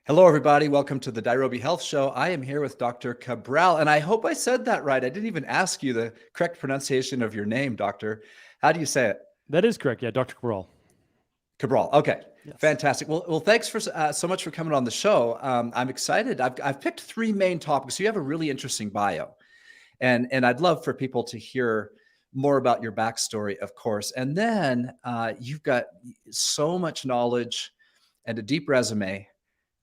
Hello, everybody. Welcome to the Thyroid Health Show. I am here with Dr. Cabral, and I hope I said that right. I didn't even ask you the correct pronunciation of your name, Doctor. How do you say it? That is correct. Yeah, Dr. Cabral. Cabral. Okay, Yes. fantastic. Well, thanks for so much for coming on the show. I'm excited. I've picked three main topics. So you have a really interesting bio, and I'd love for people to hear more about your backstory, of course. And then you've got so much knowledge and a deep resume.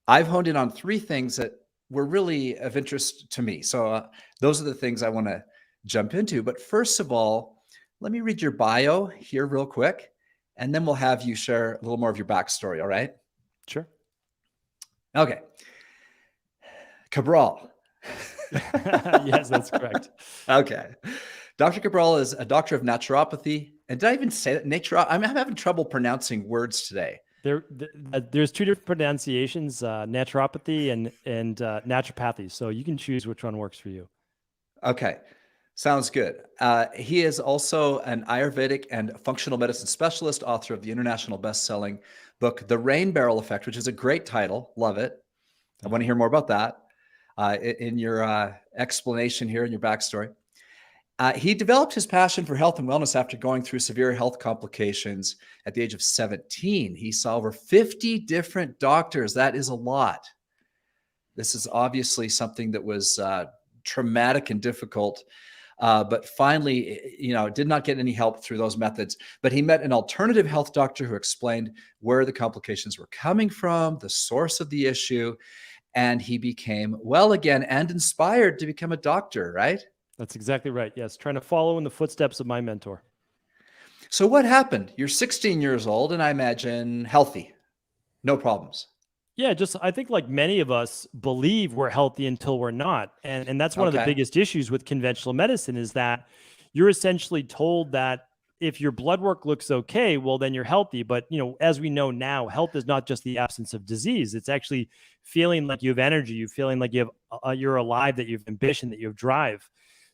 I've honed in on three things that were really of interest to me. So those are the things I want to jump into. But first of all, let me read your bio here real quick, and then we'll have you share a little more of your backstory. All right? Sure. Okay. Cabral. Yes, that's correct. Okay. Dr. Cabral is a doctor of naturopathy. And did I even say that? I'm having trouble pronouncing words today. There's two different pronunciations, naturopathy and naturopathy. So you can choose which one works for you. Okay. Sounds good. He is also an Ayurvedic and functional medicine specialist, author of the international best-selling book, The Rain Barrel Effect, which is a great title. Love it. I want to hear more about that in your explanation here in your backstory. He developed his passion for health and wellness after going through severe health complications at the age of 17. He saw over 50 different doctors. That is a lot. This is obviously something that was traumatic and difficult, but finally, did not get any help through those methods. But he met an alternative health doctor who explained where the complications were coming from, the source of the issue, and he became well again and inspired to become a doctor, right? That's exactly right. Yes, trying to follow in the footsteps of my mentor. So what happened? You're 16 years old, and I imagine healthy, no problems. Yeah, I think like many of us believe we're healthy until we're not. And that's one of the Okay. biggest issues with conventional medicine is that you're essentially told that if your blood work looks okay, well, then you're healthy. But, as we know now, health is not just the absence of disease. It's actually feeling like you have energy, you feeling like you're alive, that you have ambition, that you have drive.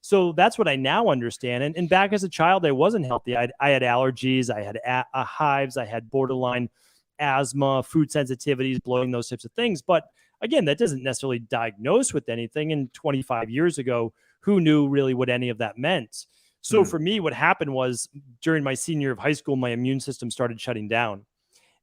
So that's what I now understand. And back as a child, I wasn't healthy. I had allergies, I had hives, I had borderline asthma, food sensitivities, bloating, those types of things. But again, that doesn't necessarily diagnose with anything. And 25 years ago, who knew really what any of that meant? So for me, what happened was during my senior year of high school, my immune system started shutting down.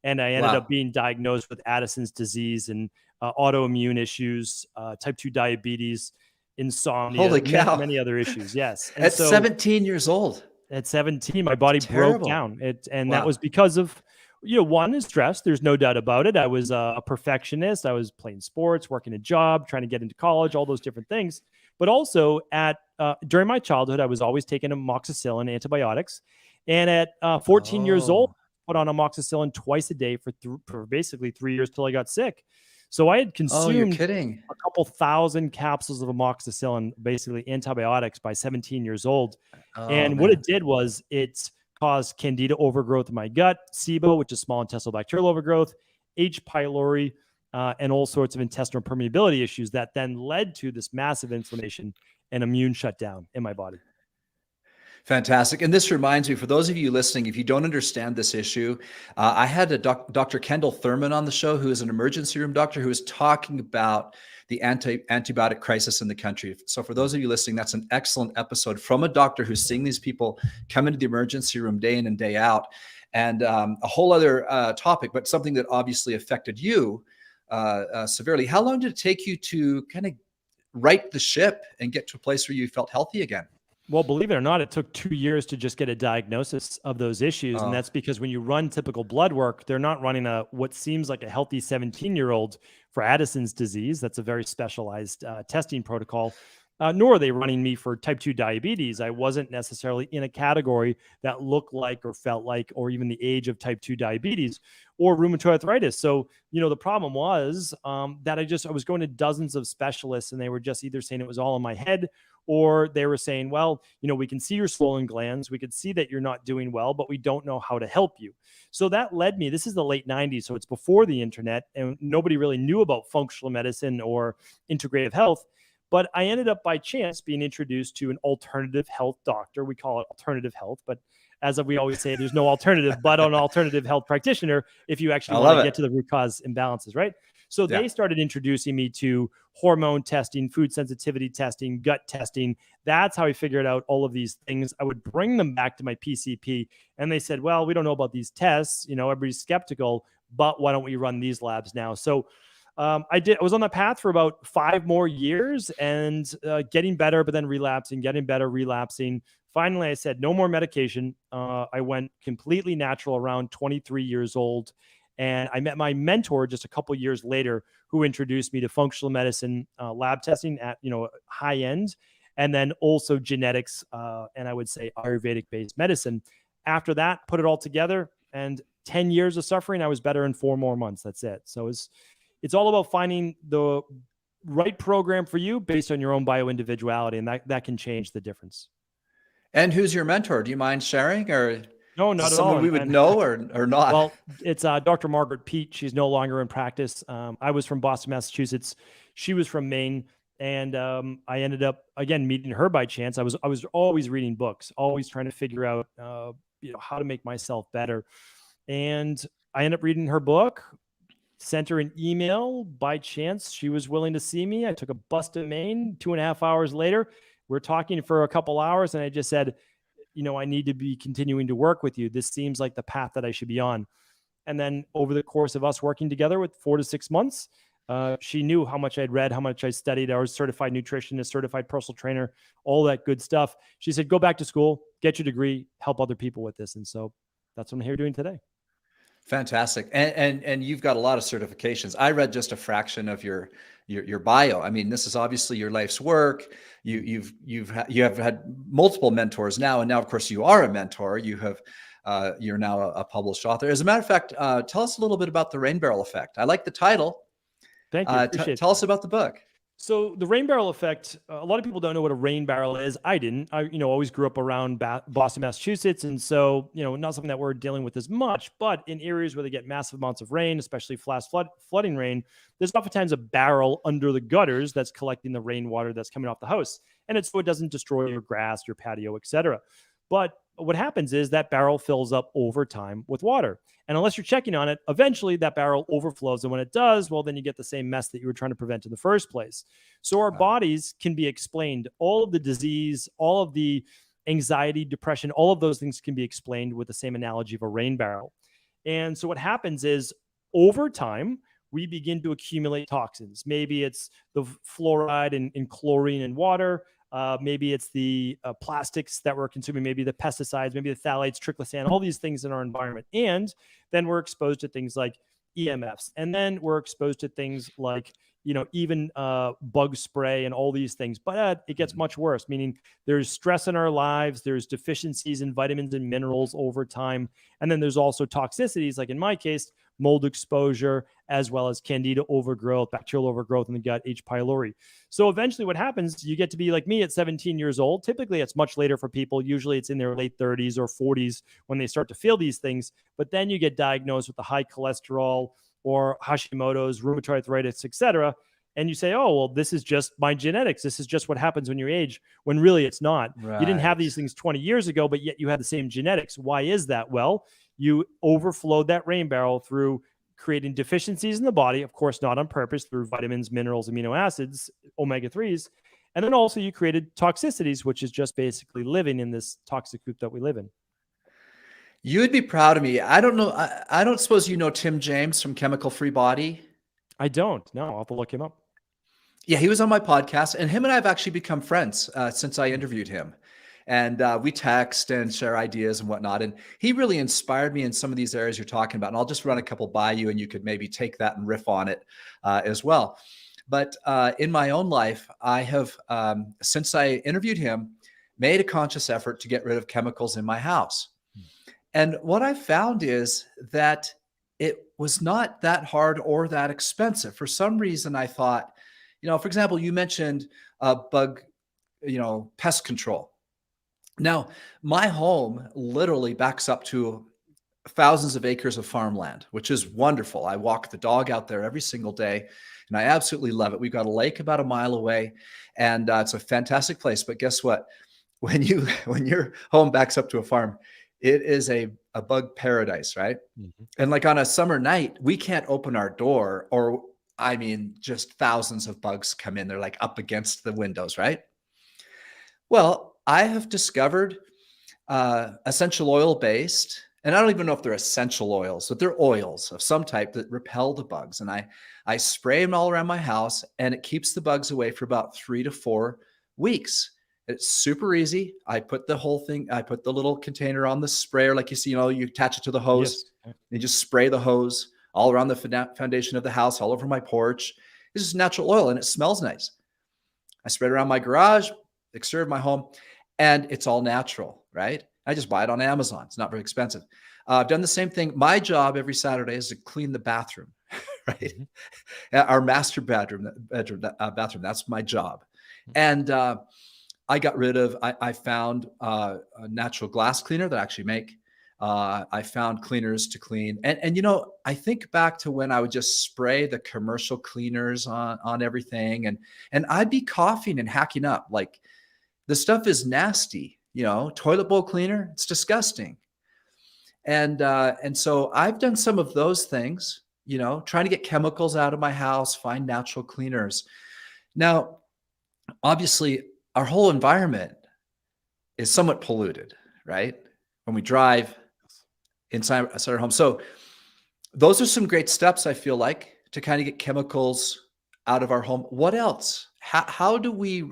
And I ended up being diagnosed with Addison's disease and autoimmune issues, type 2 diabetes, insomnia, Holy cow. many other issues. Yes. And At so 17 years old. at 17, my body broke down. And that Wow. was because of, one is stress. There's no doubt about it. I was a perfectionist. I was playing sports, working a job, trying to get into college, all those different things. But also during my childhood, I was always taking amoxicillin antibiotics. And at 14 years old, I put on amoxicillin twice a day for basically 3 years till I got sick. So I had Oh, you're consumed kidding. a couple thousand capsules of amoxicillin, basically antibiotics, by 17 years old. Oh, And what it man. did was it caused candida overgrowth in my gut, SIBO, which is small intestinal bacterial overgrowth, H. pylori, and all sorts of intestinal permeability issues that then led to this massive inflammation and immune shutdown in my body. Fantastic. And this reminds me, for those of you listening, if you don't understand this issue, I had Dr. Kendall Thurman on the show, who is an emergency room doctor, who was talking about the antibiotic crisis in the country. So for those of you listening, that's an excellent episode from a doctor who's seeing these people come into the emergency room day in and day out. And a whole other topic, but something that obviously affected you severely. How long did it take you to kind of right the ship and get to a place where you felt healthy again? Well, believe it or not, it took 2 years to just get a diagnosis of those issues. And that's because when you run typical blood work, they're not running what seems like a healthy 17-year-old for Addison's disease. That's a very specialized testing protocol. Nor are they running me for type 2 diabetes. I wasn't necessarily in a category that looked like or felt like, or even the age of type 2 diabetes or rheumatoid arthritis. So, the problem was that I was going to dozens of specialists, and they were just either saying it was all in my head, or they were saying, well, we can see your swollen glands. We could see that you're not doing well, but we don't know how to help you. So that led me, this is the late 90s. So it's before the internet, and nobody really knew about functional medicine or integrative health. But I ended up by chance being introduced to an alternative health doctor. We call it alternative health, but as we always say, there's no alternative but an alternative health practitioner if you actually I want love to it. get to the root cause imbalances, right? So Yeah. they started introducing me to hormone testing, food sensitivity testing, gut testing. That's how I figured out all of these things. I would bring them back to my PCP and they said, well, we don't know about these tests. You know, everybody's skeptical, but why don't we run these labs now? So I was on that path for about 5 more years and getting better, but then relapsing, getting better, relapsing. Finally, I said, no more medication. I went completely natural around 23 years old. And I met my mentor just a couple years later, who introduced me to functional medicine lab testing at, high end, and then also genetics, and I would say Ayurvedic based medicine. After that, put it all together, and 10 years of suffering, I was better in 4 more months. That's it. So it's all about finding the right program for you based on your own bio individuality, and that can change the difference. And who's your mentor? Do you mind sharing, or no, not at someone all. we would know or not? Well, it's Dr. Margaret Peet. She's no longer in practice. I was from Boston, Massachusetts. She was from Maine. And I ended up, again, meeting her by chance. I was always reading books, always trying to figure out, how to make myself better. And I ended up reading her book, sent her an email by chance. She was willing to see me. I took a bus to Maine 2.5 hours later. We're talking for a couple hours. And I just said, I need to be continuing to work with you. This seems like the path that I should be on. And then over the course of us working together with 4 to 6 months, she knew how much I'd read, how much I studied. I was certified nutritionist, certified personal trainer, all that good stuff. She said, go back to school, get your degree, help other people with this. And so that's what I'm here doing today. Fantastic. And you've got a lot of certifications. I read just a fraction of your bio. I mean, this is obviously your life's work. You have had multiple mentors now, and now of course you are a mentor. You're now a published author. As a matter of fact, tell us a little bit about the rain barrel effect. I like the title. Thank you. Appreciate Tell us about the book. So the rain barrel effect, a lot of people don't know what a rain barrel is. I didn't. I, always grew up around Boston, Massachusetts. And so, not something that we're dealing with as much, but in areas where they get massive amounts of rain, especially flash flooding rain, there's oftentimes a barrel under the gutters that's collecting the rainwater that's coming off the house. And it's so it doesn't destroy your grass, your patio, etc. But what happens is that barrel fills up over time with water. And unless you're checking on it, eventually that barrel overflows. And when it does, well, then you get the same mess that you were trying to prevent in the first place. So our bodies can be explained. All of the disease, all of the anxiety, depression, all of those things can be explained with the same analogy of a rain barrel. And so what happens is over time, we begin to accumulate toxins. Maybe it's the fluoride and chlorine in water. Maybe it's the plastics that we're consuming, maybe the pesticides, maybe the phthalates, triclosan, all these things in our environment. And then we're exposed to things like EMFs. And then we're exposed to things like, even bug spray and all these things. But it gets much worse, meaning there's stress in our lives. There's deficiencies in vitamins and minerals over time. And then there's also toxicities, like in my case, mold exposure, as well as candida overgrowth, bacterial overgrowth in the gut, H. pylori. So eventually what happens, you get to be like me at 17 years old. Typically, it's much later for people. Usually it's in their late 30s or 40s when they start to feel these things. But then you get diagnosed with the high cholesterol or Hashimoto's, rheumatoid arthritis, etc. And you say, oh, well, this is just my genetics. This is just what happens when you age, when really it's not. Right. You didn't have these things 20 years ago, but yet you had the same genetics. Why is that? Well, you overflowed that rain barrel through creating deficiencies in the body, of course, not on purpose, through vitamins, minerals, amino acids, omega-3s. And then also you created toxicities, which is just basically living in this toxic coop that we live in. You would be proud of me. I don't know. I don't suppose you know Tim James from Chemical Free Body? I don't. No, I'll have to look him up. Yeah, he was on my podcast, and him and I have actually become friends since I interviewed him. And we text and share ideas and whatnot. And he really inspired me in some of these areas you're talking about. And I'll just run a couple by you, and you could maybe take that and riff on it as well. But in my own life, I have, since I interviewed him, made a conscious effort to get rid of chemicals in my house. And what I found is that it was not that hard or that expensive. For some reason, I thought, for example, you mentioned bug, pest control. Now, my home literally backs up to thousands of acres of farmland, which is wonderful. I walk the dog out there every single day, and I absolutely love it. We've got a lake about a mile away, and it's a fantastic place. But guess what? When your home backs up to a farm, It is a bug paradise, right? Mhm. And like on a summer night, we can't open our door, or I mean, just thousands of bugs come in. They're like up against the windows, right? Well, I have discovered essential oil based, and I don't even know if they're essential oils, but they're oils of some type that repel the bugs. And I spray them all around my house, and it keeps the bugs away for about 3 to 4 weeks. It's super easy. I put the whole thing, I put the little container on the sprayer, like you see, you attach it to the hose. Yes. You just spray the hose all around the foundation of the house, all over my porch. This is natural oil, and it smells nice. I spread it around my garage, exterior of my home, and it's all natural, right? I just buy it on Amazon. It's not very expensive. I've done the same thing. My job every Saturday is to clean the bathroom, right? Mhm. Our master bathroom. That's my job. And I got rid of, I found a natural glass cleaner that I actually make. I found cleaners to clean. And I think back to when I would just spray the commercial cleaners on everything. And I'd be coughing and hacking up. Like, the stuff is nasty, toilet bowl cleaner. It's disgusting. And so I've done some of those things, trying to get chemicals out of my house, find natural cleaners. Now, obviously, our whole environment is somewhat polluted, right? When we drive inside our home. So those are some great steps, I feel like, to kind of get chemicals out of our home. What else? How do we,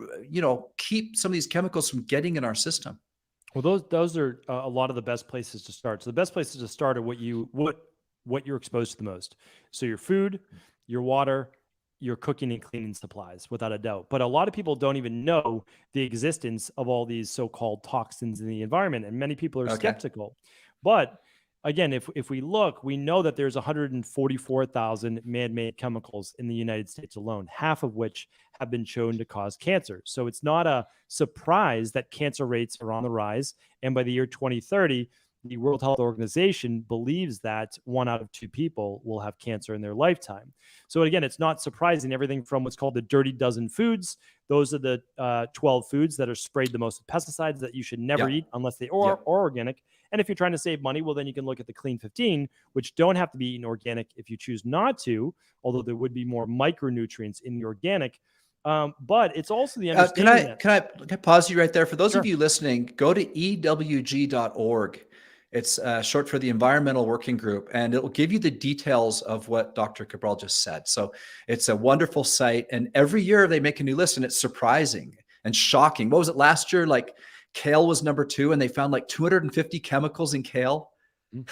keep some of these chemicals from getting in our system? Well, those are a lot of the best places to start. So the best places to start are what you're exposed to the most. So your food, your water, your cooking and cleaning supplies, without a doubt. But a lot of people don't even know the existence of all these so-called toxins in the environment, and many people are Okay. skeptical. But again, if we look, we know that there's 144,000 man-made chemicals in the United States alone, half of which have been shown to cause cancer. So it's not a surprise that cancer rates are on the rise. And by the year 2030, the World Health Organization believes that 1 out of 2 people will have cancer in their lifetime. So again, it's not surprising. Everything from what's called the dirty dozen foods. Those are the 12 foods that are sprayed the most with pesticides that you should never eat unless they are organic. And if you're trying to save money, well, then you can look at the Clean 15, which don't have to be eaten organic if you choose not to, although there would be more micronutrients in the organic. But it's also the understanding Can I pause you right there? For those Sure. of you listening, go to ewg.org. It's short for the Environmental Working Group, and it will give you the details of what Dr. Cabral just said. So it's a wonderful site, and every year they make a new list, and it's surprising and shocking. What was it last year? Like, kale was number 2, and they found like 250 chemicals in kale.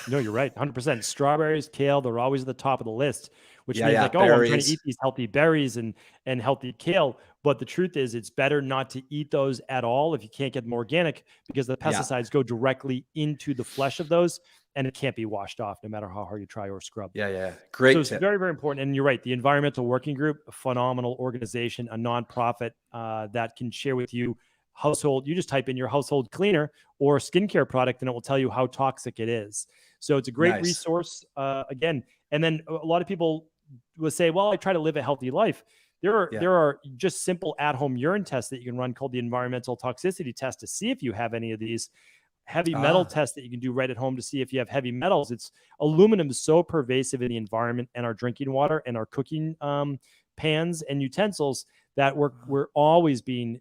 No, you're right. 100%. Strawberries, kale, they're always at the top of the list, which means like, oh, I'm trying to eat these healthy berries and healthy kale. But the truth is, it's better not to eat those at all if you can't get them organic, because the pesticides go directly into the flesh of those, and it can't be washed off no matter how hard you try or scrub. Great So it's tip. very, very important. And you're right. The Environmental Working Group, a phenomenal organization, a nonprofit that can share with you household. You just type in your household cleaner or skincare product, and it will tell you how toxic it is. So it's a great resource. Again, and then a lot of people will say, well, I try to live a healthy life. There are just simple at-home urine tests that you can run called the environmental toxicity test to see if you have any of these. Heavy metal tests that you can do right at home to see if you have heavy metals. It's aluminum is so pervasive in the environment and our drinking water and our cooking pans and utensils that we're always being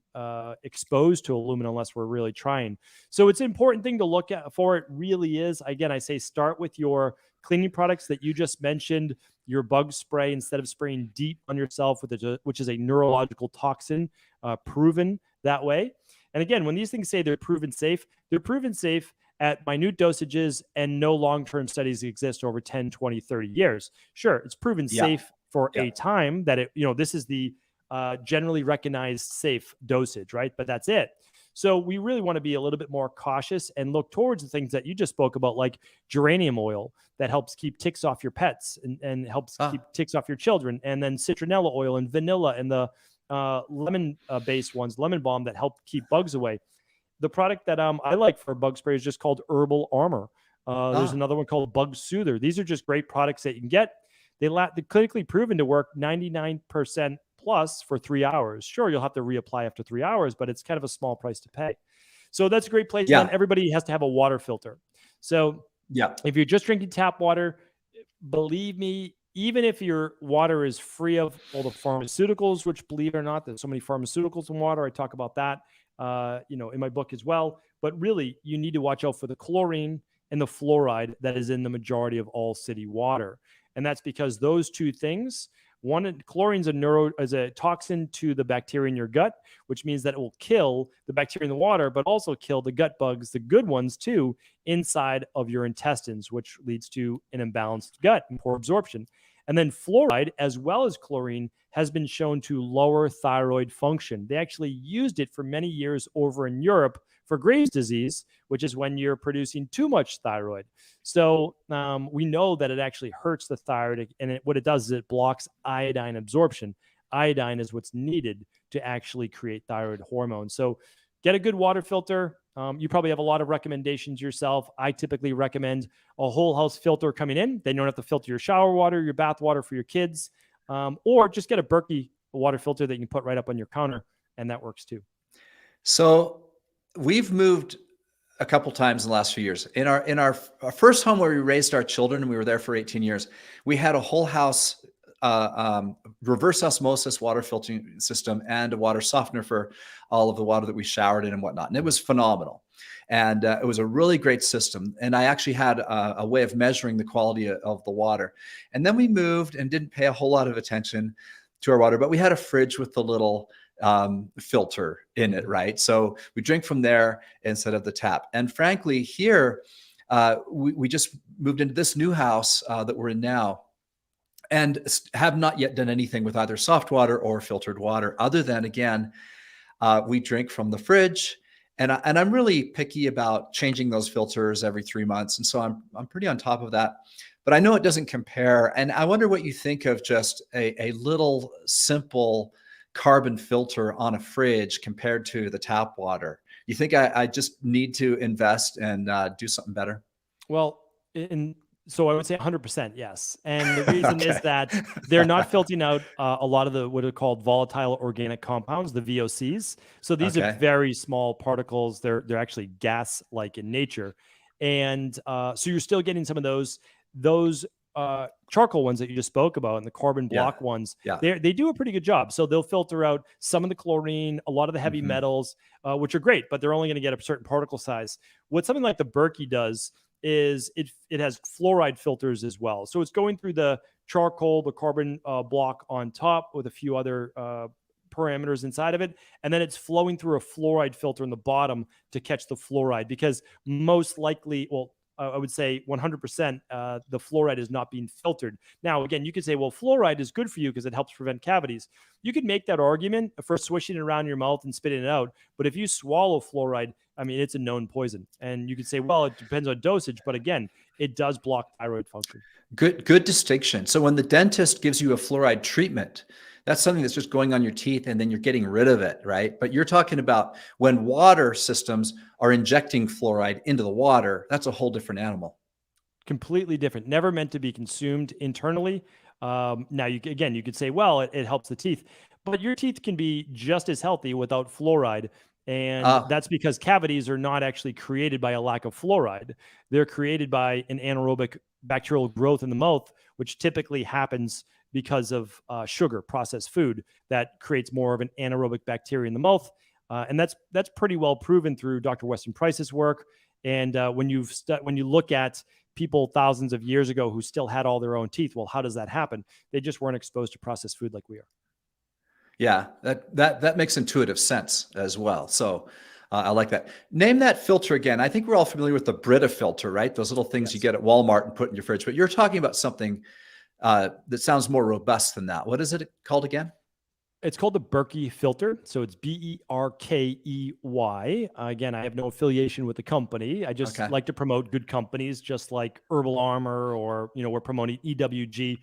exposed to aluminum unless we're really trying. So it's an important thing to look at for. It really is. Again, I say start with your cleaning products that you just mentioned, your bug spray, instead of spraying DEET on yourself, which is a neurological toxin, proven that way. And again, when these things say they're proven safe at minute dosages, and no long-term studies exist over 10, 20, 30 years. Sure, it's proven safe for a time that this is the generally recognized safe dosage, right? But that's it. So we really want to be a little bit more cautious and look towards the things that you just spoke about, like geranium oil that helps keep ticks off your pets and helps keep ticks off your children. And then citronella oil and vanilla and the lemon-based ones, lemon balm, that help keep bugs away. The product that I like for bug spray is just called Herbal Armor. There's another one called Bug Soother. These are just great products that you can get. They're clinically proven to work 99% plus for 3 hours. Sure, you'll have to reapply after 3 hours, but it's kind of a small price to pay. So that's a great place. And everybody has to have a water filter. So Yeah. if you're just drinking tap water, believe me, even if your water is free of all the pharmaceuticals, which, believe it or not, there's so many pharmaceuticals in water. I talk about that, in my book as well. But really, you need to watch out for the chlorine and the fluoride that is in the majority of all city water. And that's because those two things, one, chlorine's is a toxin to the bacteria in your gut, which means that it will kill the bacteria in the water, but also kill the gut bugs, the good ones too, inside of your intestines, which leads to an imbalanced gut and poor absorption. And then fluoride, as well as chlorine, has been shown to lower thyroid function. They actually used it for many years over in Europe for Graves' disease, which is when you're producing too much thyroid. So we know that it actually hurts the thyroid, and what it does is it blocks iodine absorption. Iodine is what's needed to actually create thyroid hormone. So get a good water filter. You probably have a lot of recommendations yourself. I typically recommend a whole house filter coming in. They don't have to filter your shower water, your bath water for your kids, or just get a Berkey water filter that you can put right up on your counter, and that works too. So we've moved a couple times in the last few years. In our first home where we raised our children, and we were there for 18 years, we had a whole house reverse osmosis water filtering system and a water softener for all of the water that we showered in and whatnot. And it was phenomenal. And it was a really great system. And I actually had a way of measuring the quality of the water. And then we moved and didn't pay a whole lot of attention to our water, but we had a fridge with the little filter in it, right? So we drink from there instead of the tap. And frankly, here, we just moved into this new house that we're in now, and have not yet done anything with either soft water or filtered water, other than, again, we drink from the fridge. And I'm really picky about changing those filters every 3 months. And so I'm pretty on top of that. But I know it doesn't compare. And I wonder what you think of just a little simple carbon filter on a fridge compared to the tap water. You think I just need to invest and do something better? Well, so I would say 100% yes. And the reason Okay. is that they're not filtering out a lot of the what are called volatile organic compounds, the VOCs. So these are Okay. very small particles. They're actually gas-like in nature. And so you're still getting some of those charcoal ones that you just spoke about, and the carbon block ones. Yeah. They do a pretty good job. So they'll filter out some of the chlorine, a lot of the heavy metals, which are great, but they're only going to get a certain particle size. What something like the Berkey does is it has fluoride filters as well. So it's going through the charcoal, the carbon block on top with a few other parameters inside of it. And then it's flowing through a fluoride filter in the bottom to catch the fluoride, because most likely, I would say 100%, the fluoride is not being filtered. Now, again, you could say, well, fluoride is good for you because it helps prevent cavities. You could make that argument for swishing it around your mouth and spitting it out. But if you swallow fluoride, I mean, it's a known poison. And you could say, well, it depends on dosage. But again, it does block thyroid function. Good distinction. So when the dentist gives you a fluoride treatment, that's something that's just going on your teeth and then you're getting rid of it, right? But you're talking about when water systems are injecting fluoride into the water, that's a whole different animal. Completely different. Never meant to be consumed internally. Now, you could say, well, it helps the teeth, but your teeth can be just as healthy without fluoride. And that's because cavities are not actually created by a lack of fluoride. They're created by an anaerobic bacterial growth in the mouth, which typically happens because of sugar, processed food, that creates more of an anaerobic bacteria in the mouth. And that's pretty well proven through Dr. Weston Price's work. And when you look at people thousands of years ago who still had all their own teeth, well, how does that happen? They just weren't exposed to processed food like we are. Yeah, that makes intuitive sense as well. So I like that. Name that filter again. I think we're all familiar with the Brita filter, right? Those little things you get at Walmart and put in your fridge. But you're talking about something that sounds more robust than that. What is it called again? It's called the Berkey Filter. So it's Berkey. Again, I have no affiliation with the company. I just like to promote good companies, just like Herbal Armor, or, we're promoting EWG.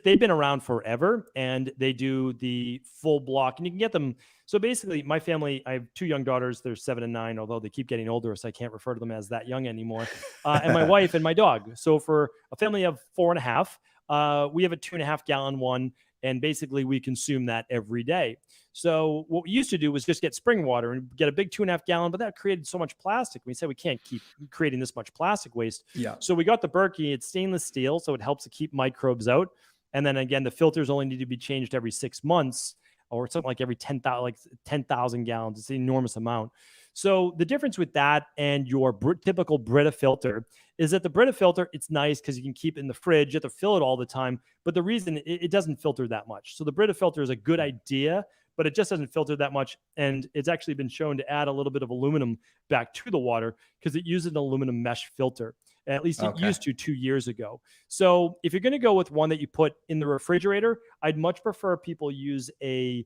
They've been around forever, and they do the full block, and you can get them. So basically, my family, I have 2 young daughters. They're 7 and 9, although they keep getting older, so I can't refer to them as that young anymore. And my wife and my dog. So for a family of 4.5, we have a 2.5 gallon one. And basically we consume that every day. So what we used to do was just get spring water and get a big 2.5 gallon, but that created so much plastic. We said we can't keep creating this much plastic waste. Yeah. So we got the Berkey. It's stainless steel, so it helps to keep microbes out. And then again, the filters only need to be changed every 6 months, or something like every 10,000 gallons. It's an enormous amount. So the difference with that and your typical Brita filter is that the Brita filter, it's nice because you can keep it in the fridge. You have to fill it all the time. But the reason it doesn't filter that much. So the Brita filter is a good idea, but it just doesn't filter that much. And it's actually been shown to add a little bit of aluminum back to the water because it uses an aluminum mesh filter. At least it used to 2 years ago. So if you're going to go with one that you put in the refrigerator, I'd much prefer people use a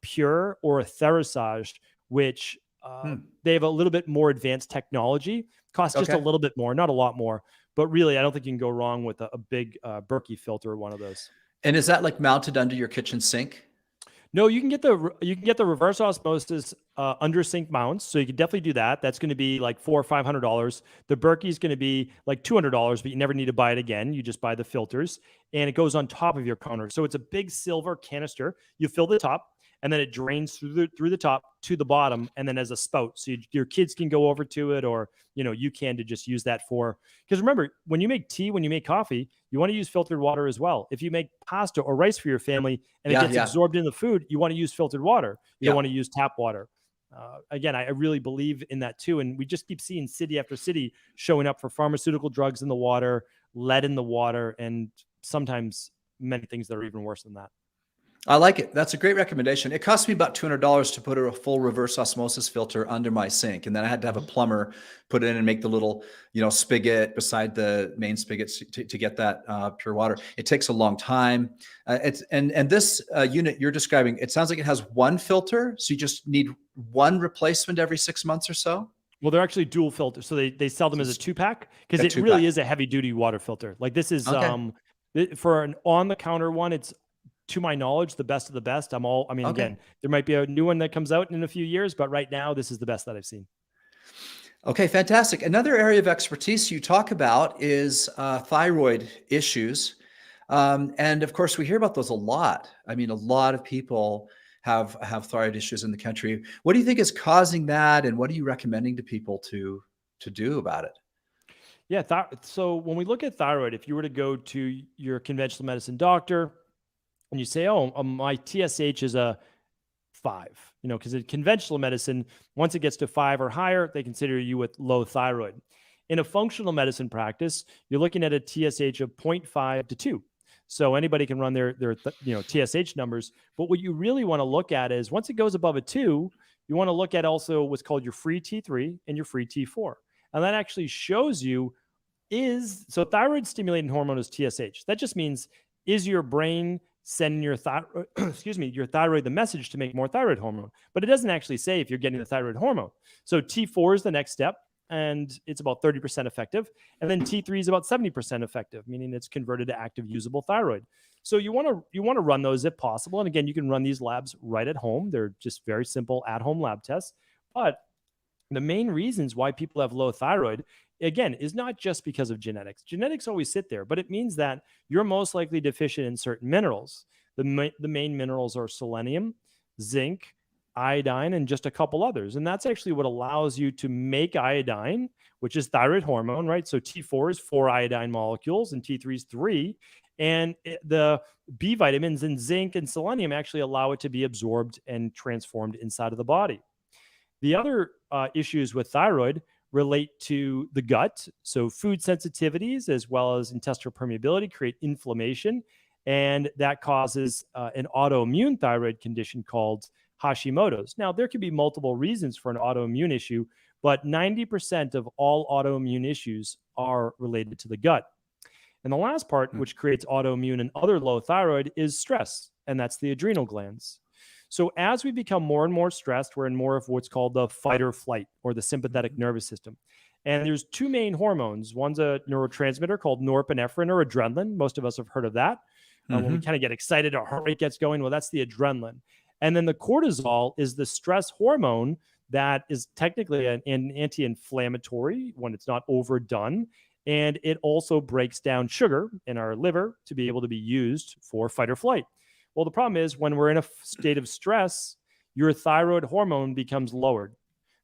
Pure or a Therasage, which they have a little bit more advanced technology. Costs just a little bit more, not a lot more. But really, I don't think you can go wrong with a big Berkey filter or one of those. And is that like mounted under your kitchen sink? No, you can get the reverse osmosis under sink mounts, so you can definitely do that. That's going to be like $400 or $500. The Berkey is going to be like $200, but you never need to buy it again. You just buy the filters, and it goes on top of your counter. So it's a big silver canister. You fill the top, and then it drains through the top to the bottom, and then as a spout, so your kids can go over to it, or you can to just use that for. Because remember, when you make tea, when you make coffee, you want to use filtered water as well. If you make pasta or rice for your family and it gets absorbed in the food, you want to use filtered water. You don't want to use tap water. Again, I really believe in that too. And we just keep seeing city after city showing up for pharmaceutical drugs in the water, lead in the water, and sometimes many things that are even worse than that. I like it. That's a great recommendation. It cost me about $200 to put a full reverse osmosis filter under my sink. And then I had to have a plumber put it in and make the little, spigot beside the main spigot to get that pure water. It takes a long time. And this unit you're describing, it sounds like it has one filter. So you just need one replacement every 6 months or so. Well, they're actually dual filters. So they sell them as a 2-pack because it really is a heavy duty water filter. Like this is for an on the counter one, it's, to my knowledge, the best of the best. Again, there might be a new one that comes out in a few years, but right now this is the best that I've seen. Okay, fantastic. Another area of expertise you talk about is thyroid issues. And of course, we hear about those a lot. I mean, a lot of people have thyroid issues in the country. What do you think is causing that? And what are you recommending to people to do about it? Yeah. So when we look at thyroid, if you were to go to your conventional medicine doctor, and you say, my TSH is a 5, because in conventional medicine, once it gets to 5 or higher, they consider you with low thyroid. In a functional medicine practice, you're looking at a TSH of 0.5 to 2. So anybody can run their TSH numbers. But what you really want to look at is once it goes above a 2, you want to look at also what's called your free T3 and your free T4. And that actually shows you so thyroid stimulating hormone is TSH. That just means, is your brain sending your thyroid, your thyroid the message to make more thyroid hormone? But it doesn't actually say if you're getting the thyroid hormone. So T4 is the next step, and it's about 30% effective. And then T3 is about 70% effective, meaning it's converted to active usable thyroid. So you want to run those if possible. And again, you can run these labs right at home. They're just very simple at-home lab tests. But the main reasons why people have low thyroid, again, is not just because of genetics. Genetics always sit there, but it means that you're most likely deficient in certain minerals. The main minerals are selenium, zinc, iodine, and just a couple others. And that's actually what allows you to make iodine, which is thyroid hormone, right? So T4 is 4 iodine molecules and T3 is 3. And the B vitamins and zinc and selenium actually allow it to be absorbed and transformed inside of the body. The other issues with thyroid relate to the gut. So food sensitivities as well as intestinal permeability create inflammation, and that causes an autoimmune thyroid condition called Hashimoto's. Now, there could be multiple reasons for an autoimmune issue, but 90% of all autoimmune issues are related to the gut. And the last part, which creates autoimmune and other low thyroid, is stress, and that's the adrenal glands. So as we become more and more stressed, we're in more of what's called the fight or flight, or the sympathetic nervous system. And there's 2 main hormones. One's a neurotransmitter called norepinephrine or adrenaline. Most of us have heard of that. When we kind of get excited, our heart rate gets going. Well, that's the adrenaline. And then the cortisol is the stress hormone that is technically an anti-inflammatory when it's not overdone. And it also breaks down sugar in our liver to be able to be used for fight or flight. Well, the problem is when we're in a state of stress, your thyroid hormone becomes lowered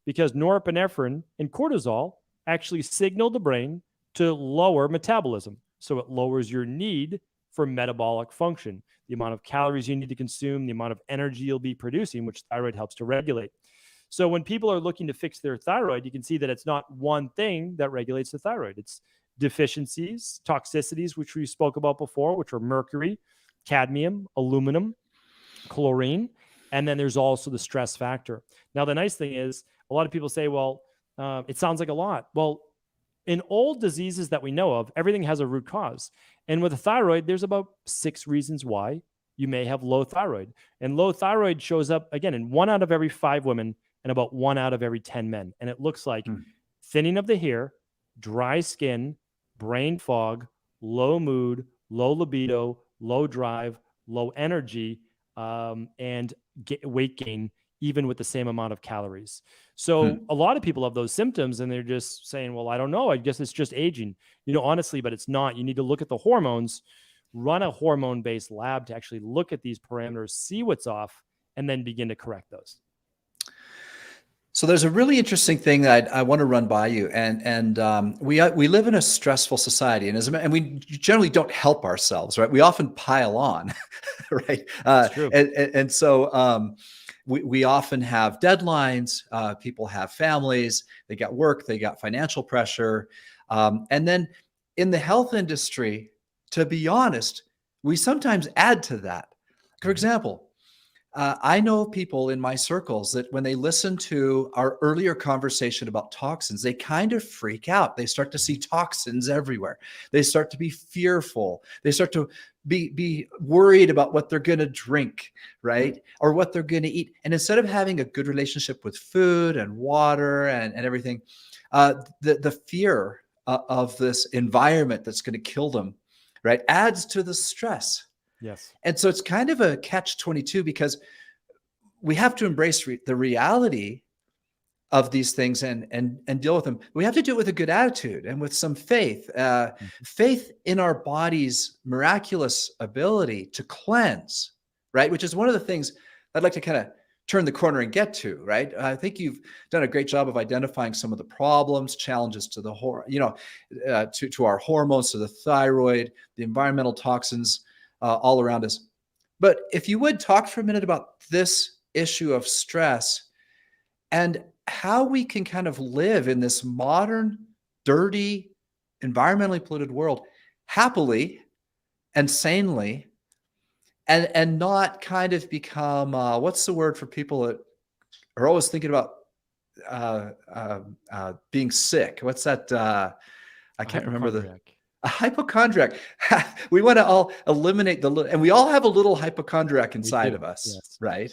because norepinephrine and cortisol actually signal the brain to lower metabolism. So it lowers your need for metabolic function, the amount of calories you need to consume, the amount of energy you'll be producing, which thyroid helps to regulate. So when people are looking to fix their thyroid, you can see that it's not one thing that regulates the thyroid. It's deficiencies, toxicities, which we spoke about before, which are mercury, cadmium, aluminum, chlorine, and then there's also the stress factor. Now, the nice thing is a lot of people say, well, it sounds like a lot. Well, in all diseases that we know of, everything has a root cause. And with the thyroid, there's about 6 reasons why you may have low thyroid. And low thyroid shows up, again, in 1 out of every 5 women and about 1 out of every 10 men. And it looks like thinning of the hair, dry skin, brain fog, low mood, low libido, low drive, low energy, and weight gain, even with the same amount of calories. So a lot of people have those symptoms and they're just saying, well, I don't know. I guess it's just aging, honestly, but it's not. You need to look at the hormones, run a hormone-based lab to actually look at these parameters, see what's off, and then begin to correct those. So there's a really interesting thing that I want to run by you, and we live in a stressful society, and we generally don't help ourselves, right? We often pile on, right? That's true. And so we often have deadlines. People have families, they got work, they got financial pressure, and then in the health industry, to be honest, we sometimes add to that. For example, I know people in my circles that when they listen to our earlier conversation about toxins, they kind of freak out. They start to see toxins everywhere. They start to be fearful. They start to be worried about what they're going to drink, right? Or what they're going to eat. And instead of having a good relationship with food and water and everything, the fear of this environment that's going to kill them, right, adds to the stress. Yes. And so it's kind of a catch-22 because we have to embrace the reality of these things and deal with them. We have to do it with a good attitude and with some faith, faith in our body's miraculous ability to cleanse, right? Which is one of the things I'd like to kind of turn the corner and get to, right? I think you've done a great job of identifying some of the problems, challenges to the to our hormones, to the thyroid, the environmental toxins, all around us. But if you would talk for a minute about this issue of stress and how we can kind of live in this modern, dirty, environmentally polluted world happily and sanely and not kind of become, what's the word for people that are always thinking about being sick? What's that? I can't remember a hypochondriac. We want to all eliminate and we all have a little hypochondriac inside of us, yes. Right?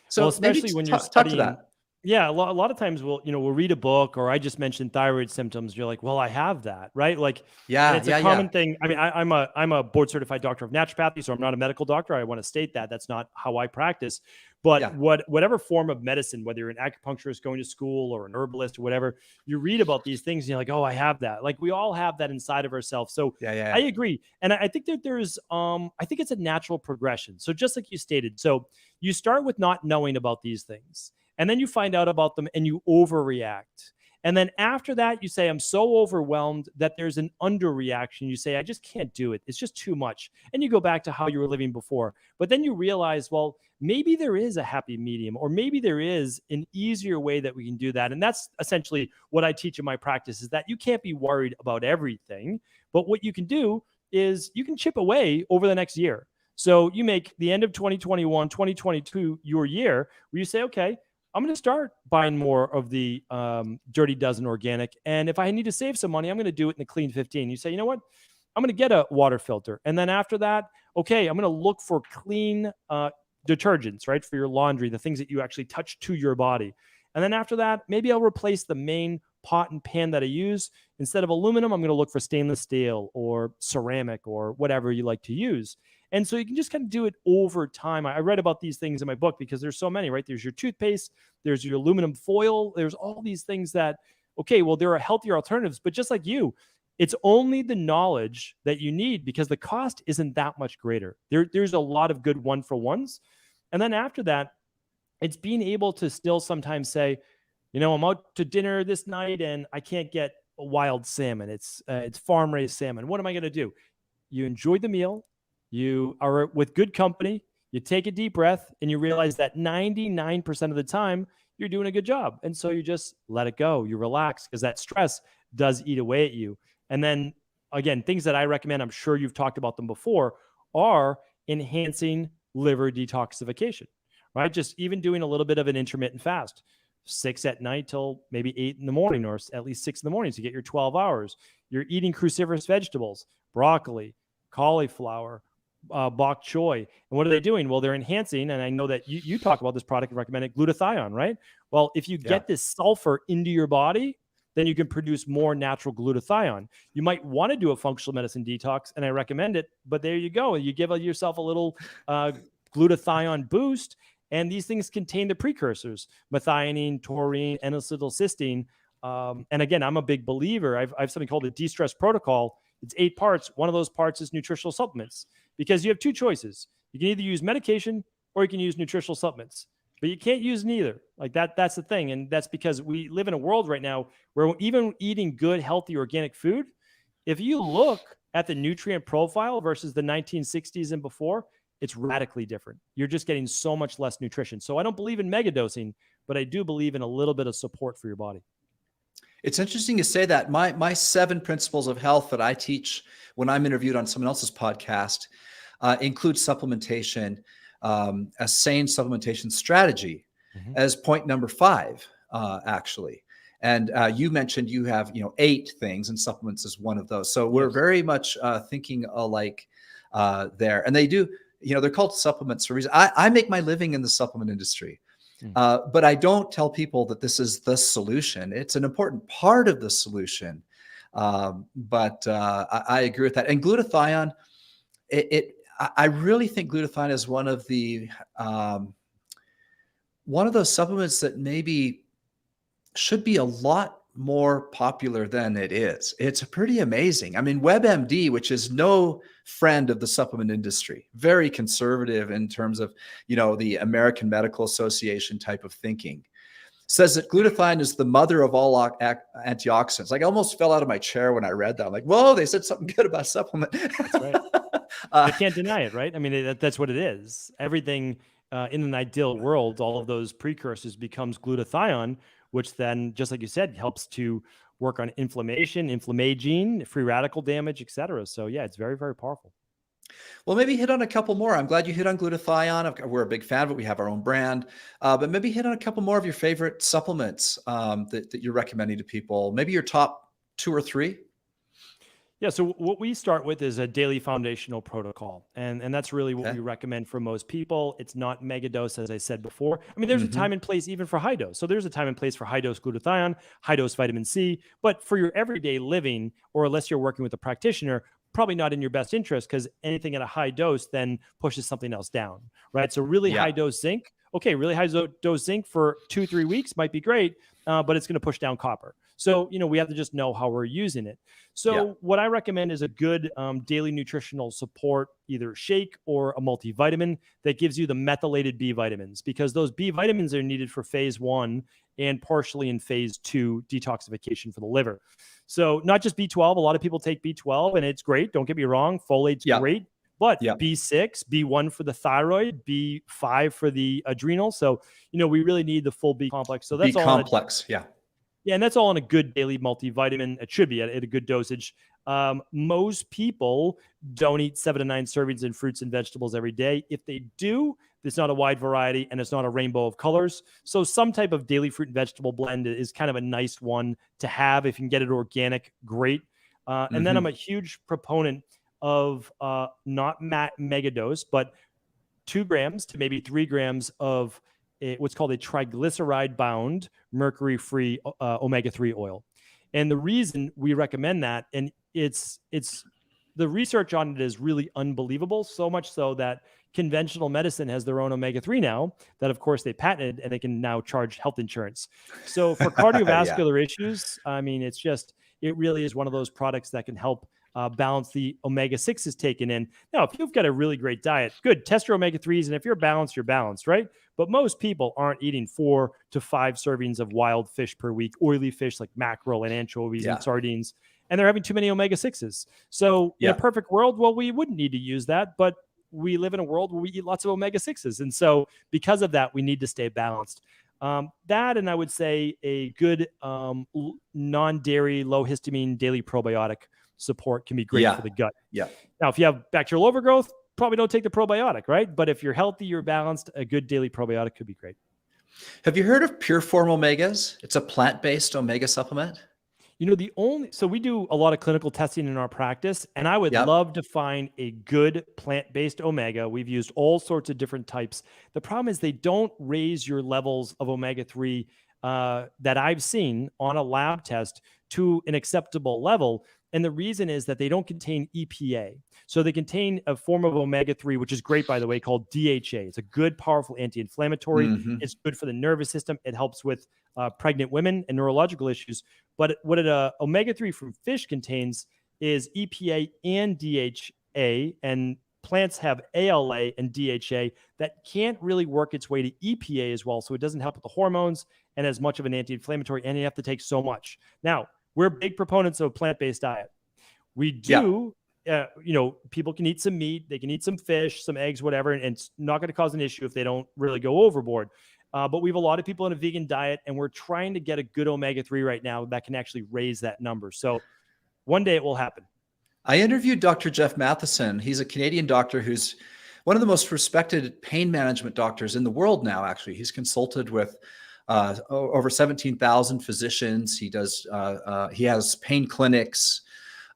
So especially when you're studying, talk to that. Yeah, a lot of times we'll read a book, or I just mentioned thyroid symptoms. You're like, well, I have that, right? Like, yeah, it's a common thing. I mean, I'm a board certified doctor of naturopathy, so I'm not a medical doctor. I want to state that that's not how I practice. But whatever form of medicine, whether you're an acupuncturist going to school or an herbalist or whatever, you read about these things and you're like, oh, I have that. Like we all have that inside of ourselves. So I agree. And I think that there's, I think it's a natural progression. So just like you stated, so you start with not knowing about these things and then you find out about them and you overreact. And then after that, you say, I'm so overwhelmed that there's an underreaction. You say, I just can't do it. It's just too much. And you go back to how you were living before. But then you realize, well, maybe there is a happy medium, or maybe there is an easier way that we can do that. And that's essentially what I teach in my practice, is that you can't be worried about everything. But what you can do is you can chip away over the next year. So you make the end of 2021, 2022 your year where you say, okay, I'm going to start buying more of the Dirty Dozen organic. And if I need to save some money, I'm going to do it in the Clean 15. You say, you know what? I'm going to get a water filter. And then after that, okay, I'm going to look for clean detergents, right? For your laundry, the things that you actually touch to your body. And then after that, maybe I'll replace the main pot and pan that I use. Instead of aluminum, I'm going to look for stainless steel or ceramic or whatever you like to use. And so you can just kind of do it over time. I read about these things in my book because there's so many, right? There's your toothpaste, there's your aluminum foil, there's all these things that, okay, well, there are healthier alternatives, but just like you, It's only the knowledge that you need because the cost isn't that much greater. There's a lot of good one-for-ones. And then after that, it's being able to still sometimes say, I'm out to dinner this night and I can't get a wild salmon. It's farm raised salmon. What am I going to do? You enjoy the meal. You are with good company. You take a deep breath and you realize that 99% of the time you're doing a good job. And so you just let it go. You relax because that stress does eat away at you. And then again, things that I recommend, I'm sure you've talked about them before, are enhancing liver detoxification, right? Just even doing a little bit of an intermittent fast, 6 at night till maybe 8 in the morning, or at least 6 in the morning to get your 12 hours. You're eating cruciferous vegetables, broccoli, cauliflower, bok choy. And what are they doing? Well, they're enhancing, and I know that you talk about this product and recommend it, glutathione, right? Well, if you get this sulfur into your body, then you can produce more natural glutathione. You might want to do a functional medicine detox, and I recommend it, but there you go. You give yourself a little glutathione boost, and these things contain the precursors, methionine, taurine, N-acetylcysteine. And again, I'm a big believer. I have something called the de-stress protocol. It's 8 parts. One of those parts is nutritional supplements, because you have 2 choices. You can either use medication or you can use nutritional supplements, but you can't use neither. Like that's the thing. And that's because we live in a world right now where even eating good, healthy, organic food, if you look at the nutrient profile versus the 1960s and before, it's radically different. You're just getting so much less nutrition. So I don't believe in mega dosing, but I do believe in a little bit of support for your body. It's interesting you say that. My 7 principles of health that I teach when I'm interviewed on someone else's podcast include supplementation, a sane supplementation strategy as point number 5, actually. And you mentioned you have 8 things, and supplements is one of those. So we're very much thinking alike there. And they do, they're called supplements for a reason. I make my living in the supplement industry. But I don't tell people that this is the solution. It's an important part of the solution. But I agree with that. And glutathione, I really think glutathione is one of those supplements that maybe should be a lot more popular than it is. It's pretty amazing. I mean, WebMD, which is no friend of the supplement industry, very conservative in terms of, the American Medical Association type of thinking, says that glutathione is the mother of all antioxidants. Like, I almost fell out of my chair when I read that. I'm like, whoa, they said something good about supplement. That's right. I can't deny it, right? I mean, that's what it is. Everything in an ideal world, all of those precursors becomes glutathione, which then, just like you said, helps to work on inflammation, inflammaging, free radical damage, et cetera. So yeah, it's very, very powerful. Well, maybe hit on a couple more. I'm glad you hit on glutathione. We're a big fan of it. We have our own brand, but maybe hit on a couple more of your favorite supplements that you're recommending to people. Maybe your top 2 or 3. Yeah, so what we start with is a daily foundational protocol. And that's really what we recommend for most people. It's not mega dose, as I said before. I mean, there's a time and place even for high dose. So there's a time and place for high dose glutathione, high dose vitamin C. But for your everyday living, or unless you're working with a practitioner, probably not in your best interest, because anything at a high dose then pushes something else down, right? So really high dose zinc. Okay, really high dose zinc for 2-3 weeks might be great, but it's going to push down copper. So, we have to just know how we're using it. So what I recommend is a good daily nutritional support, either shake or a multivitamin that gives you the methylated B vitamins, because those B vitamins are needed for phase 1 and partially in phase 2 detoxification for the liver. So not just B12. A lot of people take B12 and it's great. Don't get me wrong. Folate's great. But B6, B1 for the thyroid, B5 for the adrenal. So, we really need the full B complex. So that's B complex. Yeah, and that's all on a good daily multivitamin. It should be at a good dosage. Most people don't eat 7 to 9 servings in fruits and vegetables every day. If they do, it's not a wide variety and it's not a rainbow of colors. So some type of daily fruit and vegetable blend is kind of a nice one to have. If you can get it organic, great. And then I'm a huge proponent of not mega dose, but 2 grams to maybe 3 grams of what's called a triglyceride bound mercury-free omega-3 oil. And the reason we recommend that, and it's the research on it is really unbelievable, so much so that conventional medicine has their own omega-3 now that, of course, they patented, and they can now charge health insurance. So for cardiovascular issues, I mean, it's it really is one of those products that can help balance the omega-6s taken in. Now, if you've got a really great diet, good, test your omega-3s. And if you're balanced, right? But most people aren't eating 4 to 5 servings of wild fish per week, oily fish like mackerel and anchovies and sardines, and they're having too many omega-6s. So in a perfect world, well, we wouldn't need to use that, but we live in a world where we eat lots of omega-6s. And so because of that, we need to stay balanced. That, and I would say a good non-dairy, low histamine daily probiotic support can be great for the gut. Now, if you have bacterial overgrowth, probably don't take the probiotic, right? But if you're healthy, you're balanced, a good daily probiotic could be great. Have you heard of Pure Form Omegas? It's a plant-based omega supplement. So we do a lot of clinical testing in our practice, and I would love to find a good plant-based omega. We've used all sorts of different types. The problem is they don't raise your levels of omega-3 that I've seen on a lab test to an acceptable level. And the reason is that they don't contain EPA. So they contain a form of omega-3, which is great, by the way, called DHA. It's a good, powerful anti-inflammatory. It's good for the nervous system. It helps with pregnant women and neurological issues. But what omega-3 from fish contains is EPA and DHA, and plants have ALA and DHA that can't really work its way to EPA as well. So it doesn't help with the hormones and as much of an anti-inflammatory, and you have to take so much. Now, we're big proponents of a plant-based diet. We do, people can eat some meat, they can eat some fish, some eggs, whatever, and it's not going to cause an issue if they don't really go overboard. But we have a lot of people in a vegan diet, and we're trying to get a good omega-3 right now that can actually raise that number. So one day it will happen. I interviewed Dr. Jeff Matheson. He's a Canadian doctor who's one of the most respected pain management doctors in the world now, actually. He's consulted with over 17,000 physicians. He has pain clinics,